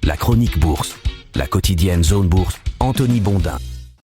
La chronique bourse, la quotidienne Zone Bourse, Anthony Bondin.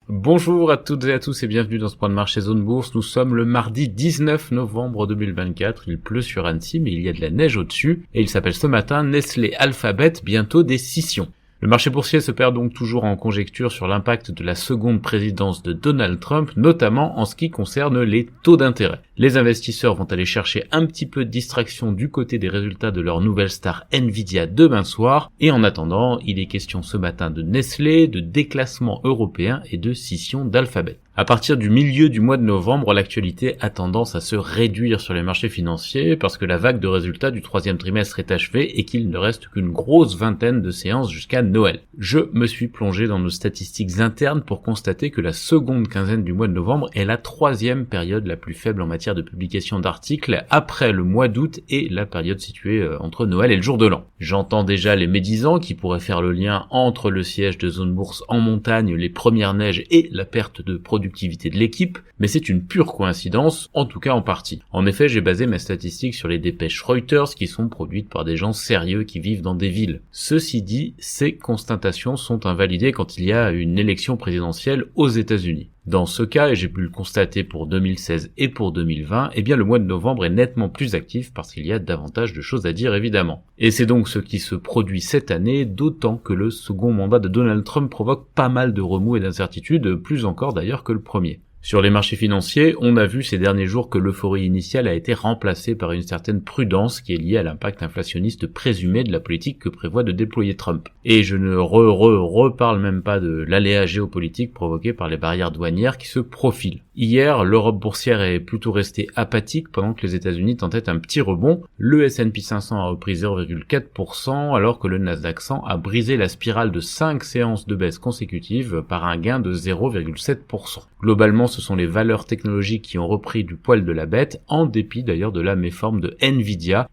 Bonjour à toutes et à tous et bienvenue dans ce point de marché Zone Bourse. Nous sommes le mardi 19 novembre 2024. Il pleut sur Annecy mais il y a de la neige au-dessus et il s'appelle ce matin Nestlé Alphabet, bientôt des scissions. Le marché boursier se perd donc toujours en conjecture sur l'impact de la seconde présidence de Donald Trump, notamment en ce qui concerne les taux d'intérêt. Les investisseurs vont aller chercher un petit peu de distraction du côté des résultats de leur nouvelle star Nvidia demain soir, et en attendant, il est question ce matin de Nestlé, de déclassement européen et de scission d'Alphabet. À partir du milieu du mois de novembre, l'actualité a tendance à se réduire sur les marchés financiers parce que la vague de résultats du troisième trimestre est achevée et qu'il ne reste qu'une grosse vingtaine de séances jusqu'à Noël. Je me suis plongé dans nos statistiques internes pour constater que la seconde quinzaine du mois de novembre est la troisième période la plus faible en matière de publication d'articles après le mois d'août et la période située entre Noël et le jour de l'an. J'entends déjà les médisants qui pourraient faire le lien entre le siège de Zone Bourse en montagne, les premières neiges et la perte de productivité de l'équipe, mais c'est une pure coïncidence, en tout cas en partie. En effet, j'ai basé mes statistiques sur les dépêches Reuters qui sont produites par des gens sérieux qui vivent dans des villes. Ceci dit, ces constatations sont invalidées quand il y a une élection présidentielle aux États-Unis. Dans ce cas, et j'ai pu le constater pour 2016 et pour 2020, eh bien le mois de novembre est nettement plus actif parce qu'il y a davantage de choses à dire évidemment. Et c'est donc ce qui se produit cette année, d'autant que le second mandat de Donald Trump provoque pas mal de remous et d'incertitudes, plus encore d'ailleurs que le premier. Sur les marchés financiers, on a vu ces derniers jours que l'euphorie initiale a été remplacée par une certaine prudence qui est liée à l'impact inflationniste présumé de la politique que prévoit de déployer Trump. Et je ne reparle même pas de l'aléa géopolitique provoqué par les barrières douanières qui se profilent. Hier, l'Europe boursière est plutôt restée apathique pendant que les États-Unis tentaient un petit rebond. Le S&P 500 a repris 0,4% alors que le Nasdaq 100 a brisé la spirale de 5 séances de baisse consécutives par un gain de 0,7%. Globalement, ce sont les valeurs technologiques qui ont repris du poil de la bête, en dépit d'ailleurs de la méforme de Nvidia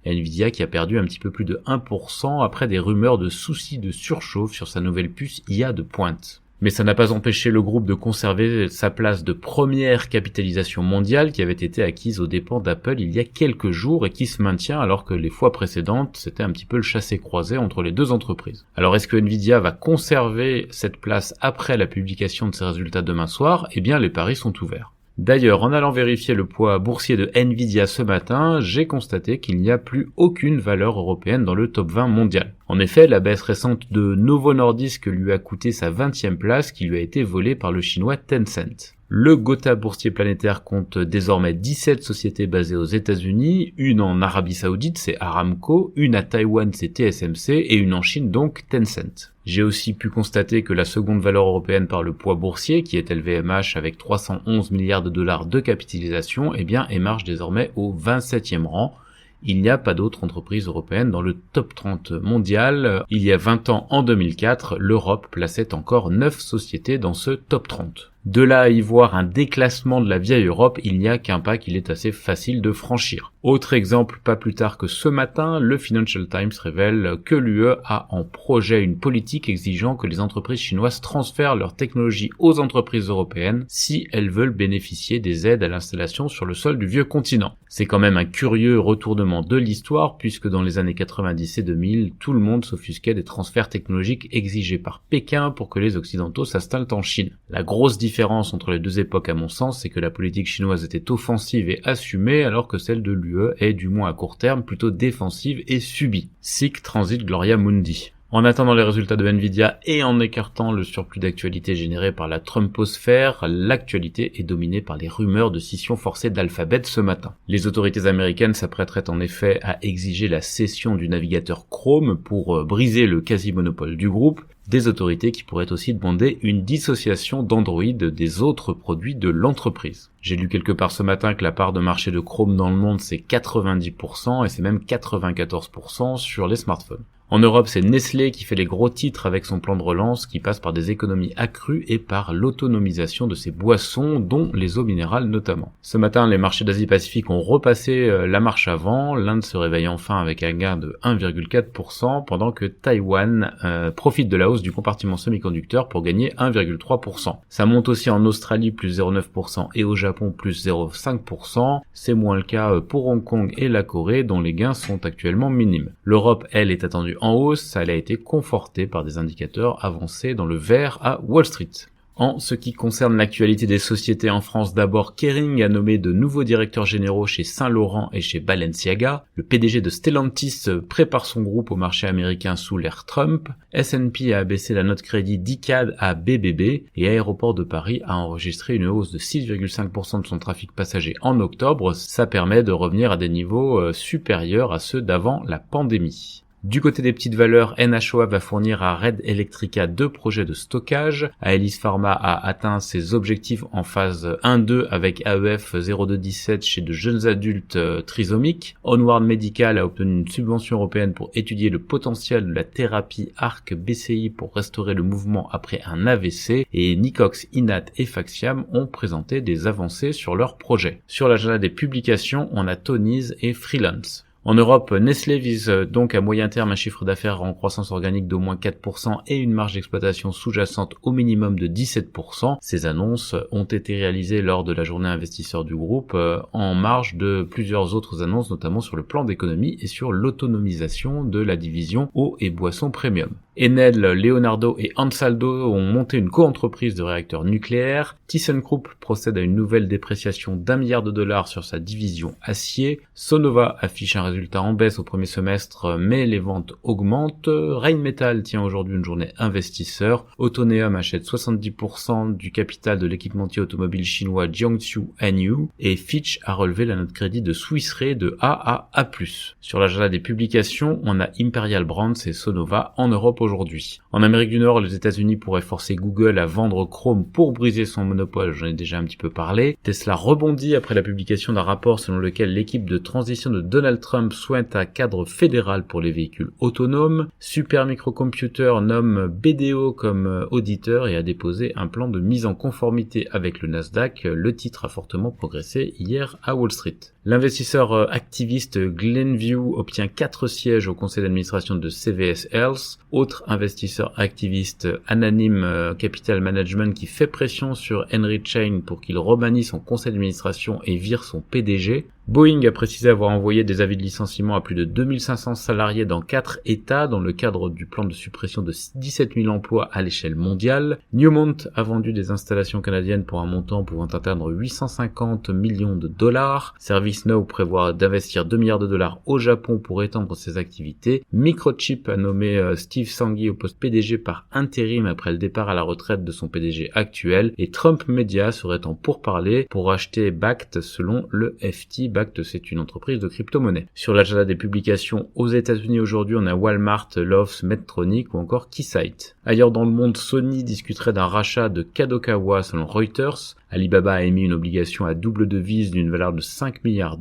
qui a perdu un petit peu plus de 1% après des rumeurs de soucis de surchauffe sur sa nouvelle puce IA de pointe. Mais ça n'a pas empêché le groupe de conserver sa place de première capitalisation mondiale qui avait été acquise aux dépens d'Apple il y a quelques jours et qui se maintient alors que les fois précédentes, c'était un petit peu le chassé-croisé entre les deux entreprises. Alors est-ce que Nvidia va conserver cette place après la publication de ses résultats demain soir ? Eh bien les paris sont ouverts. D'ailleurs, en allant vérifier le poids boursier de Nvidia ce matin, j'ai constaté qu'il n'y a plus aucune valeur européenne dans le top 20 mondial. En effet, la baisse récente de Novo Nordisk lui a coûté sa 20e place qui lui a été volée par le chinois Tencent. Le Gotha boursier planétaire compte désormais 17 sociétés basées aux États-Unis, une en Arabie Saoudite, c'est Aramco, une à Taïwan, c'est TSMC, et une en Chine, donc Tencent. J'ai aussi pu constater que la seconde valeur européenne par le poids boursier, qui est LVMH avec 311 milliards de dollars de capitalisation, eh bien, émarge désormais au 27e rang. Il n'y a pas d'autre entreprise européenne dans le top 30 mondial. Il y a 20 ans, en 2004, l'Europe plaçait encore 9 sociétés dans ce top 30. De là à y voir un déclassement de la vieille Europe, il n'y a qu'un pas qu'il est assez facile de franchir. Autre exemple, pas plus tard que ce matin, le Financial Times révèle que l'UE a en projet une politique exigeant que les entreprises chinoises transfèrent leur technologie aux entreprises européennes si elles veulent bénéficier des aides à l'installation sur le sol du vieux continent. C'est quand même un curieux retournement de l'histoire puisque dans les années 90 et 2000, tout le monde s'offusquait des transferts technologiques exigés par Pékin pour que les Occidentaux s'installent en Chine. La grosse différence entre les deux époques à mon sens, c'est que la politique chinoise était offensive et assumée alors que celle de l'UE est, du moins à court terme, plutôt défensive et subie. Sic transit gloria mundi. En attendant les résultats de Nvidia et en écartant le surplus d'actualité généré par la Trumposphère, l'actualité est dominée par les rumeurs de scission forcée d'Alphabet ce matin. Les autorités américaines s'apprêteraient en effet à exiger la cession du navigateur Chrome pour briser le quasi-monopole du groupe, des autorités qui pourraient aussi demander une dissociation d'Android des autres produits de l'entreprise. J'ai lu quelque part ce matin que la part de marché de Chrome dans le monde c'est 90% et c'est même 94% sur les smartphones. En Europe, c'est Nestlé qui fait les gros titres avec son plan de relance qui passe par des économies accrues et par l'autonomisation de ses boissons, dont les eaux minérales notamment. Ce matin, les marchés d'Asie-Pacifique ont repassé la marche avant, l'Inde se réveille enfin avec un gain de 1,4%, pendant que Taïwan profite de la hausse du compartiment semi-conducteur pour gagner 1,3%. Ça monte aussi en Australie, plus 0,9%, et au Japon, plus 0,5%. C'est moins le cas pour Hong Kong et la Corée, dont les gains sont actuellement minimes. L'Europe, elle, est attendue en hausse, elle a été confortée par des indicateurs avancés dans le vert à Wall Street. En ce qui concerne l'actualité des sociétés en France, d'abord, Kering a nommé de nouveaux directeurs généraux chez Saint-Laurent et chez Balenciaga. Le PDG de Stellantis prépare son groupe au marché américain sous l'ère Trump. S&P a abaissé la note crédit d'ICAD à BBB et Aéroports de Paris a enregistré une hausse de 6,5% de son trafic passager en octobre. Ça permet de revenir à des niveaux supérieurs à ceux d'avant la pandémie. Du côté des petites valeurs, NHOA va fournir à Red Electrica 2 projets de stockage. Aelis Pharma a atteint ses objectifs en phase 1-2 avec AEF 0217 chez de jeunes adultes trisomiques. Onward Medical a obtenu une subvention européenne pour étudier le potentiel de la thérapie ARC-BCI pour restaurer le mouvement après un AVC. Et Nicox, Inat et Faxiam ont présenté des avancées sur leurs projets. Sur l'agenda des publications, on a Tonies et Freelance. En Europe, Nestlé vise donc à moyen terme un chiffre d'affaires en croissance organique d'au moins 4% et une marge d'exploitation sous-jacente au minimum de 17%. Ces annonces ont été réalisées lors de la journée investisseur du groupe en marge de plusieurs autres annonces, notamment sur le plan d'économie et sur l'autonomisation de la division eau et boissons premium. Enel, Leonardo et Ansaldo ont monté une co-entreprise de réacteurs nucléaires. ThyssenKrupp procède à une nouvelle dépréciation d'$1 milliard sur sa division acier. Sonova affiche un résultat en baisse au premier semestre, mais les ventes augmentent. Rheinmetall tient aujourd'hui une journée investisseur. Autoneum achète 70% du capital de l'équipementier automobile chinois Jiangsu Anyu. Et Fitch a relevé la note crédit de Swiss Re de A à A+. Sur l'agenda des publications, on a Imperial Brands et Sonova en Europe aujourd'hui. En Amérique du Nord, les États-Unis pourraient forcer Google à vendre Chrome pour briser son monopole, j'en ai déjà un petit peu parlé. Tesla rebondit après la publication d'un rapport selon lequel l'équipe de transition de Donald Trump souhaite un cadre fédéral pour les véhicules autonomes. Supermicrocomputer nomme BDO comme auditeur et a déposé un plan de mise en conformité avec le Nasdaq. Le titre a fortement progressé hier à Wall Street. L'investisseur activiste Glenview obtient 4 sièges au conseil d'administration de CVS Health. Autre investisseur activiste, Anonyme Capital Management, qui fait pression sur Henry Chain pour qu'il remanie son conseil d'administration et vire son PDG. Boeing a précisé avoir envoyé des avis de licenciement à plus de 2500 salariés dans 4 États dans le cadre du plan de suppression de 17 000 emplois à l'échelle mondiale. Newmont a vendu des installations canadiennes pour un montant pouvant atteindre 850 millions de dollars. ServiceNow prévoit d'investir $2 milliards au Japon pour étendre ses activités. Microchip a nommé Steve Sanghi au poste PDG par intérim après le départ à la retraite de son PDG actuel. Et Trump Media serait en pourparlers pour acheter Bakkt selon le FT. Bakkt, c'est une entreprise de crypto-monnaie. Sur l'agenda des publications aux États-Unis aujourd'hui, on a Walmart, Lowe's, Medtronic ou encore Keysight. Ailleurs dans le monde, Sony discuterait d'un rachat de Kadokawa selon Reuters. Alibaba a émis une obligation à double devise d'une valeur de $5 milliards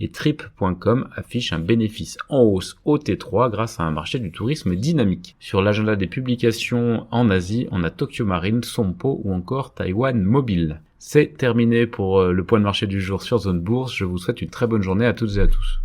et Trip.com affiche un bénéfice en hausse au T3 grâce à un marché du tourisme dynamique. Sur l'agenda des publications en Asie, on a Tokyo Marine, Sompo ou encore Taiwan Mobile. C'est terminé pour le point de marché du jour sur Zone Bourse. Je vous souhaite une très bonne journée à toutes et à tous.